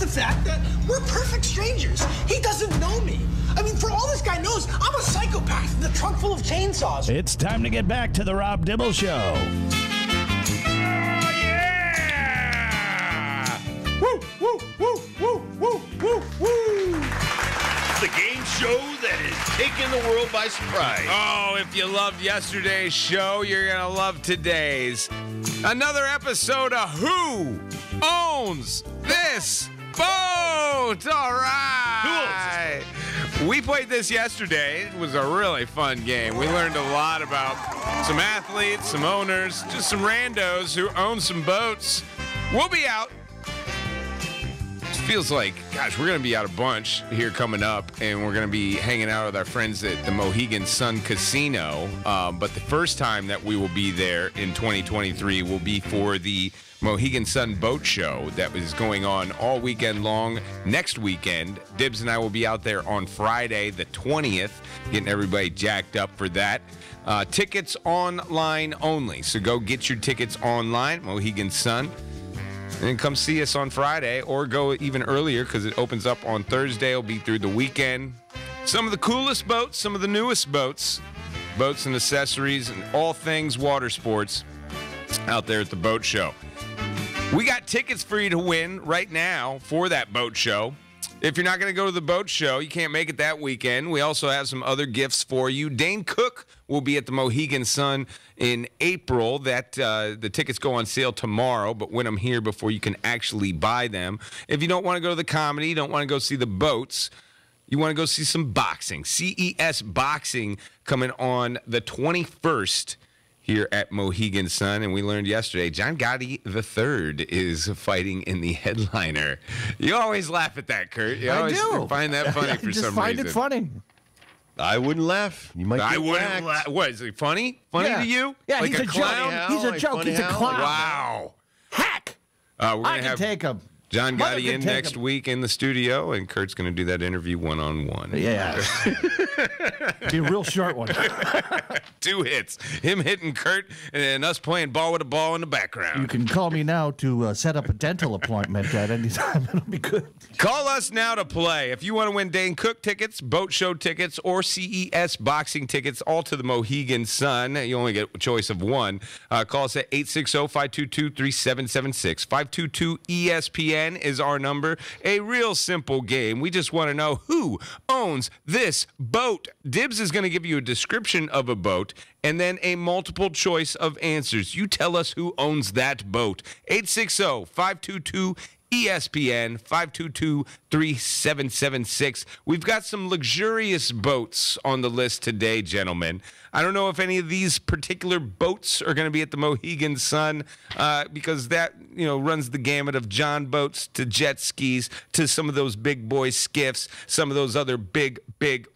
fact that we're perfect strangers. He doesn't know me. I mean, for all this guy knows, I'm a psychopath in the trunk full of chainsaws. It's time to get back to the Rob Dibble Show. Woo, woo, woo, woo, woo, woo, woo. The game show that is taking the world by surprise. Oh, if you loved yesterday's show, you're going to love today's. Another episode of Who Owns This Boat? All right. We played this yesterday. It was a really fun game. We learned a lot about some athletes, some owners, just some randos who own some boats. We'll be out. Feels like, gosh, we're going to be out a bunch here coming up, and we're going to be hanging out with our friends at the Mohegan Sun Casino. But the first time that we will be there in 2023 will be for the Mohegan Sun Boat Show that is going on all weekend long. Next weekend, Dibs and I will be out there on Friday the 20th, getting everybody jacked up for that. Tickets online only, so go get your tickets online, Mohegan Sun. And come see us on Friday, or go even earlier because it opens up on Thursday. It'll be through the weekend. Some of the coolest boats, some of the newest boats and accessories, and all things water sports out there at the boat show. We got tickets for you to win right now for that boat show. If you're not going to go to the boat show, you can't make it that weekend. We also have some other gifts for you. Dane Cook will be at the Mohegan Sun in April. The tickets go on sale tomorrow, but win them here before you can actually buy them. If you don't want to go to the comedy, you don't want to go see the boats, you want to go see some boxing. CES Boxing coming on the 21st here at Mohegan Sun, and we learned yesterday John Gotti III is fighting in the headliner. You always laugh at that, Kurt. You always find that funny for some reason. I just find it funny. I wouldn't laugh. You might. I wouldn't laugh. What is it funny? Funny to you? Yeah, like he's a clown? joke. He's a joke. He's a clown. Wow. Hack. We're gonna I can have take him. John Mother Gotti can in take next him. week in the studio, and Kurt's going to do that interview one-on-one. Yeah. Be a real short one. 2 hits. Him hitting Kurt, and us playing ball with a ball in the background. You can call me now to set up a dental appointment at any time. It'll be good. Call us now to play. If you want to win Dane Cook tickets, boat show tickets, or CES boxing tickets, all to the Mohegan Sun, you only get a choice of one. Call us at 860-522-3776. 522-ESPN is our number. A real simple game. We just want to know who owns this boat. Dibs is going to give you a description of a boat and then a multiple choice of answers. You tell us who owns that boat. 860-522-ESPN, 522-3776. We've got some luxurious boats on the list today, gentlemen. I don't know if any of these particular boats are going to be at the Mohegan Sun because that, runs the gamut of John boats to jet skis to some of those big boy skiffs, some of those other big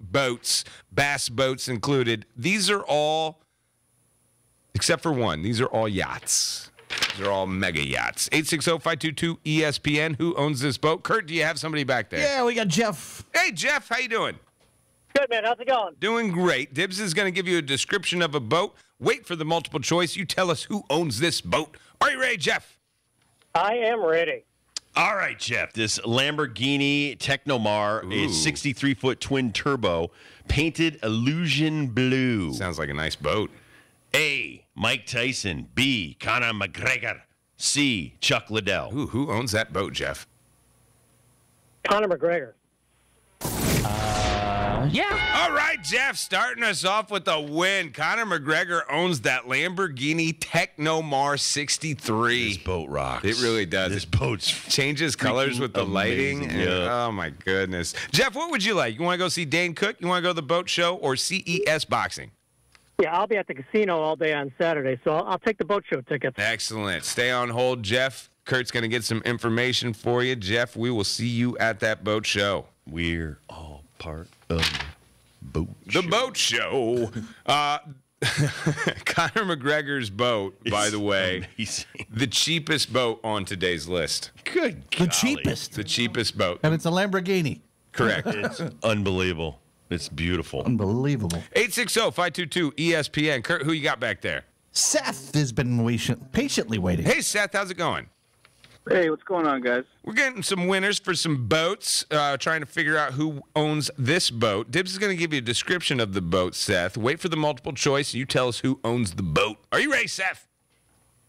boats, bass boats included. These are all, except for one, these are all yachts. These are all mega yachts. 860-522-ESPN. Who owns this boat? Kurt, do you have somebody back there? Yeah, we got Jeff. Hey, Jeff, how you doing? Good, man. How's it going? Doing great. Dibs is going to give you a description of a boat. Wait for the multiple choice. You tell us who owns this boat. Are you ready, Jeff? I am ready. All right, Jeff. This Lamborghini Technomar is 63-foot twin turbo, painted illusion blue. Sounds like a nice boat. A, Mike Tyson. B, Conor McGregor. C, Chuck Liddell. Ooh, who owns that boat, Jeff? Conor McGregor. Yeah. All right, Jeff, starting us off with a win. Conor McGregor owns that Lamborghini Technomar 63. This boat rocks. It really does. This boat's changes colors with the lighting. amazing, yeah. Oh, my goodness. Jeff, what would you like? You want to go see Dane Cook? You want to go to the boat show or CES Boxing? Yeah, I'll be at the casino all day on Saturday, so I'll take the boat show tickets. Excellent. Stay on hold, Jeff. Kurt's going to get some information for you. Jeff, we will see you at that boat show. We're all part of the boat The boat show. Conor McGregor's boat, by the way, amazing. the cheapest boat on today's list. Good The golly. cheapest. The cheapest boat. And it's a Lamborghini. Correct. It's unbelievable. It's beautiful. Unbelievable. 860-522-ESPN. Kurt, who you got back there? Seth has been patiently waiting. Hey, Seth, how's it going? Hey, what's going on, guys? We're getting some winners for some boats, trying to figure out who owns this boat. Dibs is going to give you a description of the boat, Seth. Wait for the multiple choice, and you tell us who owns the boat. Are you ready, Seth?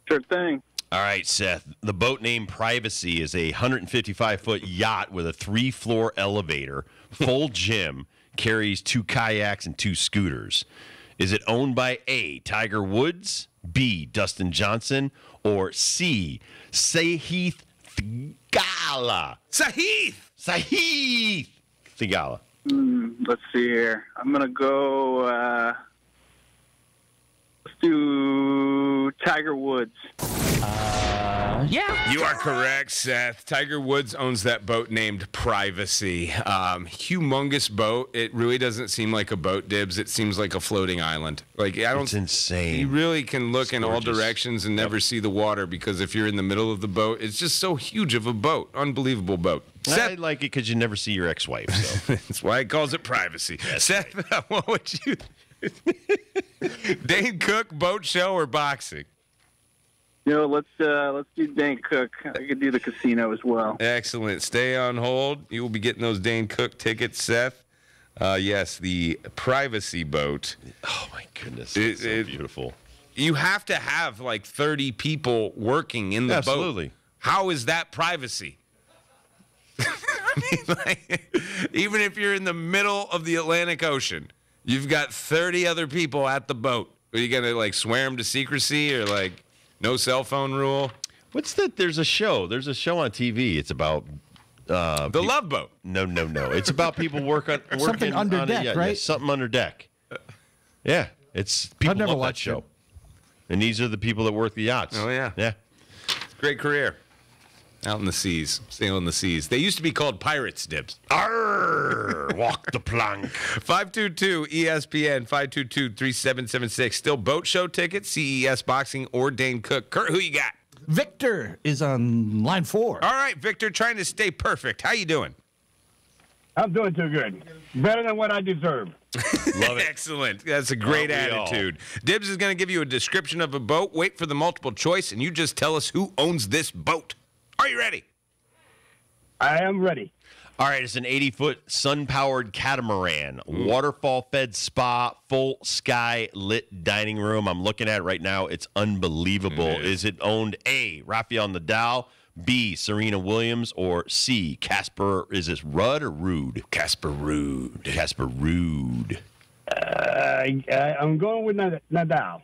Sure thing. All right, Seth. The boat named Privacy is a 155-foot yacht with a 3-floor elevator, full gym, carries 2 kayaks and 2 scooters. Is it owned by A, Tiger Woods, B, Dustin Johnson, or C, Sahith Theegala? Sahith Theegala. Let's see here. I'm going to go, let's do Tiger Woods. You are correct, Seth. Tiger Woods owns that boat named Privacy. Humongous boat. It really doesn't seem like a boat, Dibs. It seems like a floating island. Like It's insane. You really can look in all gorgeous. directions and never see the water because if you're in the middle of the boat, it's just so huge of a boat. Unbelievable boat. I Seth, like it because you never see your ex-wife. So. that's why it calls it Privacy. Seth, what would you... Dane Cook, boat show, or boxing? Let's do Dane Cook. I could do the casino as well. Excellent. Stay on hold. You will be getting those Dane Cook tickets, Seth. Yes, the Privacy boat. Oh, my goodness. It's so beautiful. You have to have like 30 people working in the boat. Absolutely. How is that privacy? I mean, like, even if you're in the middle of the Atlantic Ocean, you've got 30 other people at the boat. Are you going to like swear them to secrecy or like no cell phone rule? There's a show on TV. It's about The Love Boat. No. It's about people working Something under on deck, yeah, right? Yeah, something under deck. Yeah, it's people I've never love that watched show. it. And these are the people that work the yachts. Oh, yeah. Yeah. Great career. Out in the seas, sailing the seas. They used to be called pirates, Dibs. Arr, walk the plank. 522-ESPN, 522-3776. Still boat show tickets, CES Boxing, or Dane Cook. Kurt, who you got? Victor is on line 4. All right, Victor, trying to stay perfect. How you doing? I'm doing too good. Better than what I deserve. Love it. Excellent. That's a great Aren't we all? attitude. Dibs is going to give you a description of a boat. Wait for the multiple choice, and you just tell us who owns this boat. Are you ready? I am ready. All right, it's an 80-foot sun-powered catamaran, waterfall-fed spa, full sky lit dining room. I'm looking at it right now. It's unbelievable. Is it owned A, Rafael Nadal, B, Serena Williams, or C, Casper? Is this Rudd or Ruud? Casper Ruud. Casper Ruud. I'm going with Nadal.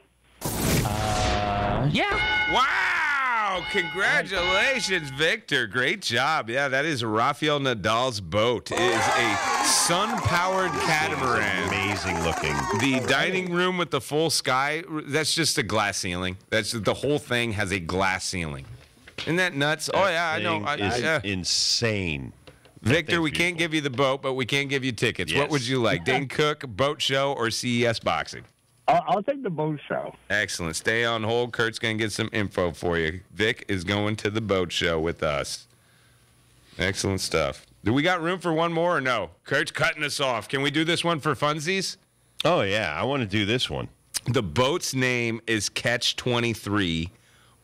Wow! Congratulations, Victor. Great job. Yeah, that is Rafael Nadal's boat. It is a sun-powered catamaran. Amazing looking. The dining room with the full sky, that's just a glass ceiling. That's the whole thing has a glass ceiling. Isn't that nuts? Oh, yeah, I know. It's insane. Victor, we can't give you the boat, but we can give you tickets. What Yes. would you like? Dane Cook, boat show, or CES Boxing? I'll take the boat show. Excellent. Stay on hold. Kurt's going to get some info for you. Vic is going to the boat show with us. Excellent stuff. Do we got room for one more or no? Kurt's cutting us off. Can we do this one for funsies? Oh, yeah. I want to do this one. The boat's name is Catch 23,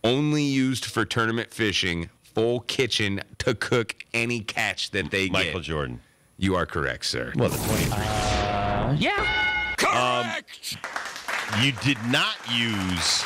only used for tournament fishing, full kitchen to cook any catch that they Michael get. Jordan. You are correct, sir. Well, the 23. Correct! You did not use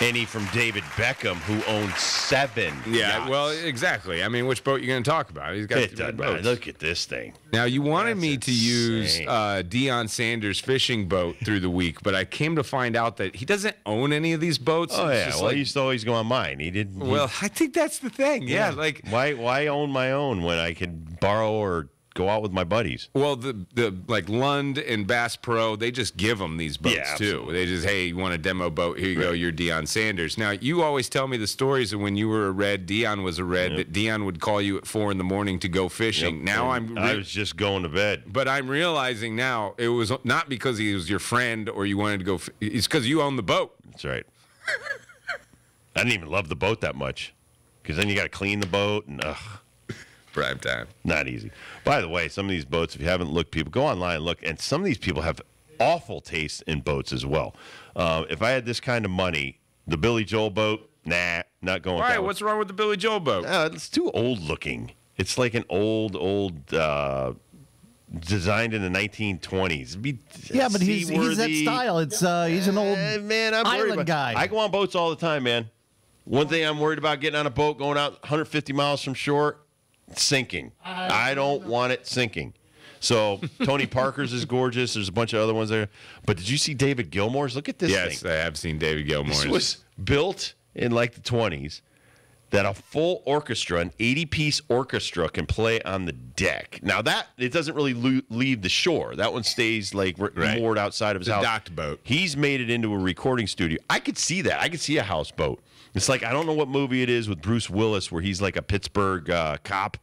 any from David Beckham, who owns 7 Yeah, yachts. well, exactly. I mean, which boat are you going to talk about? He's got It 3 doesn't boats. matter. Look at this thing. Now, you wanted That's me to use insane. Deion Sanders' fishing boat through the week, but I came to find out that he doesn't own any of these boats. Oh, It's yeah. just Well, like- he used to always go on mine. He didn't. well, I think that's the thing. Yeah, like, Why own my own when I could borrow or go out with my buddies? well, the like Lund and Bass Pro, they just give them these boats Yeah, too. absolutely. They just, hey, you want a demo boat? Here you go. You're Deion Sanders. Now, you always tell me the stories of when you were a Red, Deion was a Red, that Deion would call you at 4 a.m. to go fishing. Yep. Now And I was just going to bed. But I'm realizing now it was not because he was your friend or you wanted to go. It's because you own the boat. That's right. I didn't even love the boat that much because then you got to clean the boat and Prime time. not easy. By the way, some of these boats, if you haven't looked, people go online and look, and some of these people have awful taste in boats as well. If I had this kind of money, the Billy Joel boat, nah. not going with Why? that one. What's wrong with the Billy Joel boat? It's too old looking. It's like an old designed in the 1920s. Yeah, but he's that seaworthy. style. It's he's an old man. I'm worried island about, guy. I go on boats all the time, man. One thing I'm worried about getting on a boat going out 150 miles from shore, sinking. I don't want it sinking. So Tony Parker's is gorgeous. There's a bunch of other ones there. But did you see David Gilmour's? Look at this thing. Yes, I have seen David Gilmour's. This was built in like the 20s that a full orchestra, an 80-piece orchestra, can play on the deck. Now, that it doesn't really leave the shore. That one stays like moored outside of his house. docked boat. He's made it into a recording studio. I could see that. I could see a houseboat. It's like, I don't know what movie it is with Bruce Willis where he's like a Pittsburgh cop,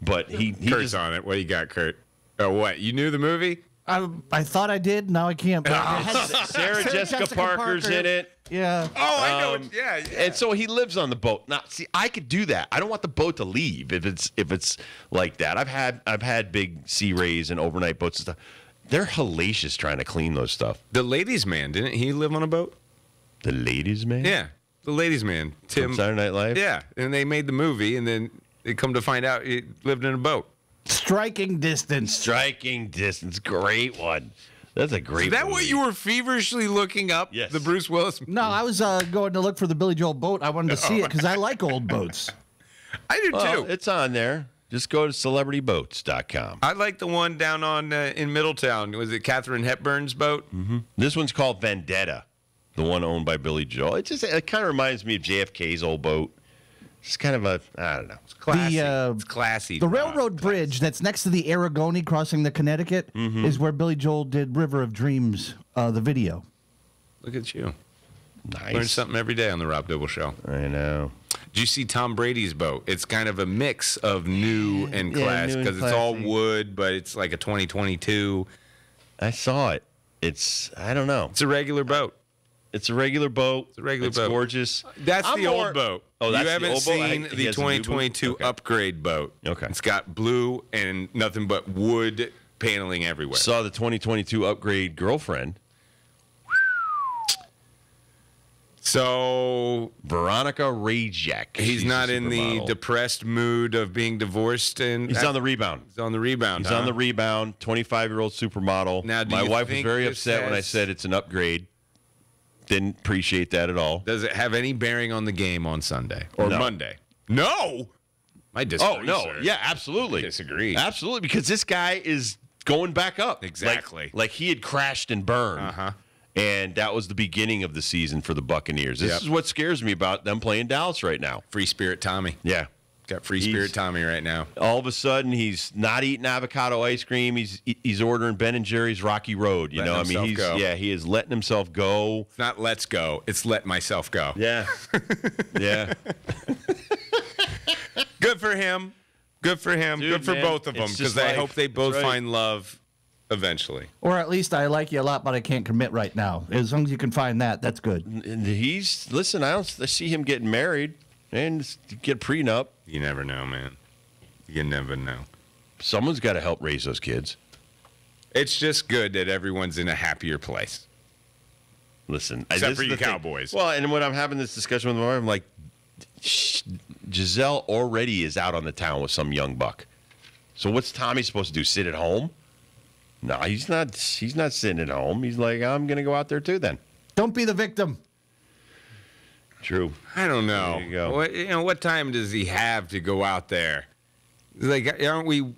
but he Kurt's just, on it. What you got, Kurt? Oh, what? You knew the movie? I thought I did. Now I can't. But Sarah Jessica Parker's in it. Yeah. Oh, I know. Yeah. And so he lives on the boat. Now, see, I could do that. I don't want the boat to leave if it's like that. I've had big Sea Rays and overnight boats and stuff. They're hellacious trying to clean those stuff. The Ladies' Man, didn't he live on a boat? The Ladies' Man? Yeah, the Ladies' Man. Tim. From Saturday Night Live? Yeah, and they made the movie, and then they come to find out he lived in a boat. Striking distance. Striking Distance. Great one. That's a great Is that movie. what you were feverishly looking up? Yes. The Bruce Willis? No, I was going to look for the Billy Joel boat. I wanted to see it because I like old boats. I do Well, too. it's on there. Just go to celebrityboats.com. I like the one down on in Middletown. Was it Katharine Hepburn's boat? This one's called Vendetta, the one owned by Billy Joel. It kind of reminds me of JFK's old boat. It's kind of I don't know. It's classy. The, It's classy. The railroad bridge that's next to the Aragoni crossing the Connecticut is where Billy Joel did River of Dreams, the video. Look at you. Nice. Learn something every day on the Rob Dibble Show. I know. Did you see Tom Brady's boat? It's kind of a mix of new and class new and because it's all classy. wood, but it's like a 2022. I saw it. I don't know. It's a regular boat. It's a regular boat. It's a regular boat. gorgeous. That's I'm the more- old boat. Oh, that's you the haven't old boat? seen He the has a new boat? 2022 Okay. upgrade boat. Okay. It's got blue and nothing but wood paneling everywhere. Saw the 2022 upgrade girlfriend, So Veronica Rajek. he's She's not a in the supermodel. depressed mood of being divorced, and He's on the rebound. He's on the rebound. He's on the rebound. 25-year-old supermodel. Now, do my you wife was think very this upset when I has- said it's an upgrade. Didn't appreciate that at all. Does it have any bearing on the game on Sunday or No. Monday? No. I disagree. Oh no! sir. Yeah, absolutely. I disagree. Absolutely, because this guy is going back up. Exactly. Like he had crashed and burned. Uh-huh. And that was the beginning of the season for the Buccaneers. This Yep. is what scares me about them playing Dallas right now. Free Spirit Tommy. Yeah. Got Free He's- Spirit Tommy right now. All of a sudden, he's not eating avocado ice cream. He's ordering Ben and Jerry's Rocky Road. You Letting know, I mean, himself go. he is letting himself go. It's not let's go. It's let myself go. Yeah. Yeah. Good for him. Good for him. Dude, Good for man, both of them it's because just I life. hope they both That's right. find love eventually. Or at least I like you a lot, but I can't commit right now. As long as you can find that, that's good. And listen, I don't see him getting married and get prenup. You never know, man. You never know. Someone's got to help raise those kids. It's just good that everyone's in a happier place. Listen, Except this for is you the thing. Cowboys. Well, and when I'm having this discussion with my wife, I'm like, Giselle already is out on the town with some young buck. So what's Tommy supposed to do? Sit at home? No, he's not. He's not sitting at home. He's like, I'm going to go out there too. Then Don't be the victim. true. I don't know. There you go. What time does he have to go out there? Like, aren't we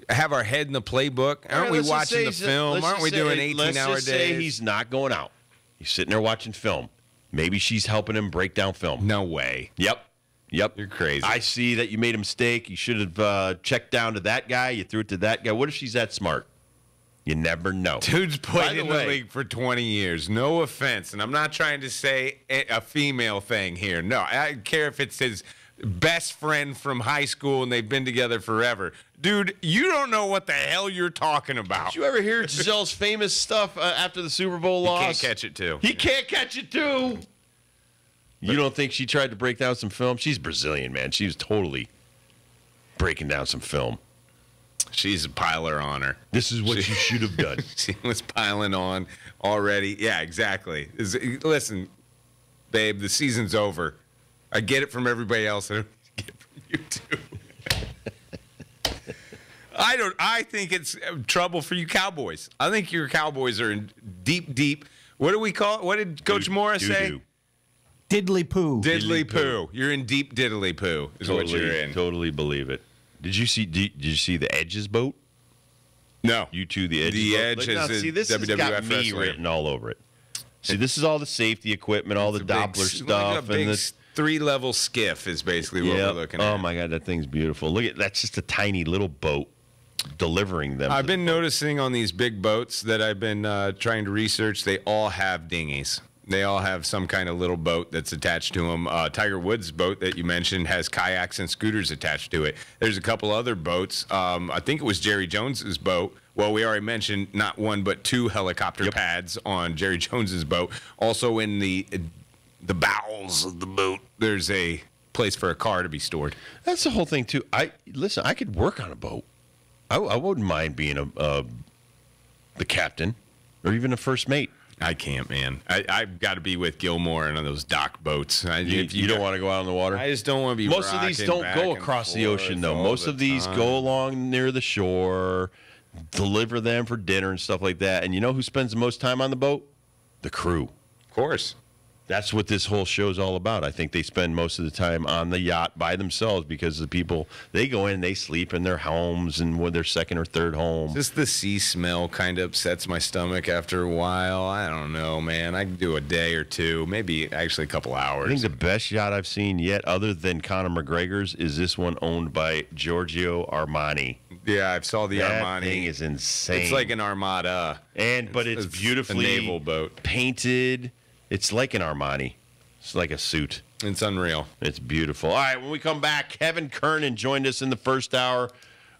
have our head in the playbook? Aren't we watching the film? Aren't we doing 18-hour Let's just say days? he's not going out. He's sitting there watching film. Maybe she's helping him break down film. No way. Yep. You're crazy. I see that you made a mistake. You should have checked down to that guy. You threw it to that guy. What if she's that smart? You never know. Dude's By played the in the way- league for 20 years. No offense. And I'm not trying to say a female thing here. No, I don't care if it's his best friend from high school and they've been together forever. Dude, you don't know what the hell you're talking about. Did you ever hear Giselle's famous stuff after the Super Bowl He loss? can't catch it, too. He can't catch it, too. You don't think she tried to break down some film? She's Brazilian, man. She was totally breaking down some film. She's a piler on her. This is what you should have done. She was piling on already. Yeah, exactly. Listen, babe, the season's over. I get it from everybody else. I don't get it from you too. I think it's trouble for you Cowboys. I think your Cowboys are in deep. What do we call it? What did Coach Morris say? Diddly poo. Diddly poo. You're in deep diddly poo. Is what you're in. Totally believe it. Did you see the Edge's boat? No. You two, the Edge's The boat? Edge Look, now, is see, this has WWF got me wrestler. written all over it. See, this is all the safety equipment, all the Doppler stuff, a big and the 3-level skiff is basically what we're looking at. Oh my God, that thing's beautiful. Look at that's just a tiny little boat delivering them. I've been noticing on these big boats that I've been trying to research, they all have dinghies. They all have some kind of little boat that's attached to them. Tiger Woods' boat that you mentioned has kayaks and scooters attached to it. There's a couple other boats. I think it was Jerry Jones's boat. Well, we already mentioned not one but two helicopter pads on Jerry Jones's boat. Also in the bowels of the boat, there's a place for a car to be stored. That's the whole thing too. I could work on a boat. I wouldn't mind being the captain or even a first mate. I can't, man. I've got to be with Gilmore and on those dock boats. You don't want to go out on the water? I just don't want to be Most of these rocking don't back go and across the forth ocean, though. all Most the of these time. go along near the shore, deliver them for dinner and stuff like that. And you know who spends the most time on the boat? The crew. Of course. That's what this whole show's all about. I think they spend most of the time on the yacht by themselves because the people, they go in, they sleep in their homes and with their second or third home. Just the sea smell kind of upsets my stomach after a while. I don't know, man. I can do a day or two, maybe actually a couple hours. I think the best yacht I've seen yet, other than Conor McGregor's, is this one owned by Giorgio Armani. Yeah, I saw the That Armani. thing is insane. It's like an Armada. But it's beautifully a naval boat. painted. It's like an Armani. It's like a suit. It's unreal. It's beautiful. All right, when we come back, Kevin Kernan joined us in the first hour.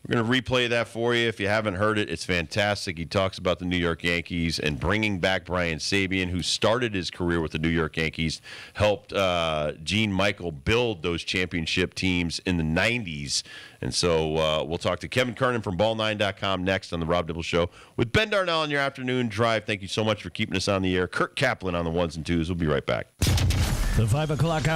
We're going to replay that for you. If you haven't heard it, it's fantastic. He talks about the New York Yankees and bringing back Brian Sabean, who started his career with the New York Yankees, helped Gene Michael build those championship teams in the 90s. And so we'll talk to Kevin Kernan from Ball9.com next on the Rob Dibble Show with Ben Darnell on your afternoon drive. Thank you so much for keeping us on the air. Kurt Kaplan on the ones and twos. We'll be right back. The 5 o'clock hour.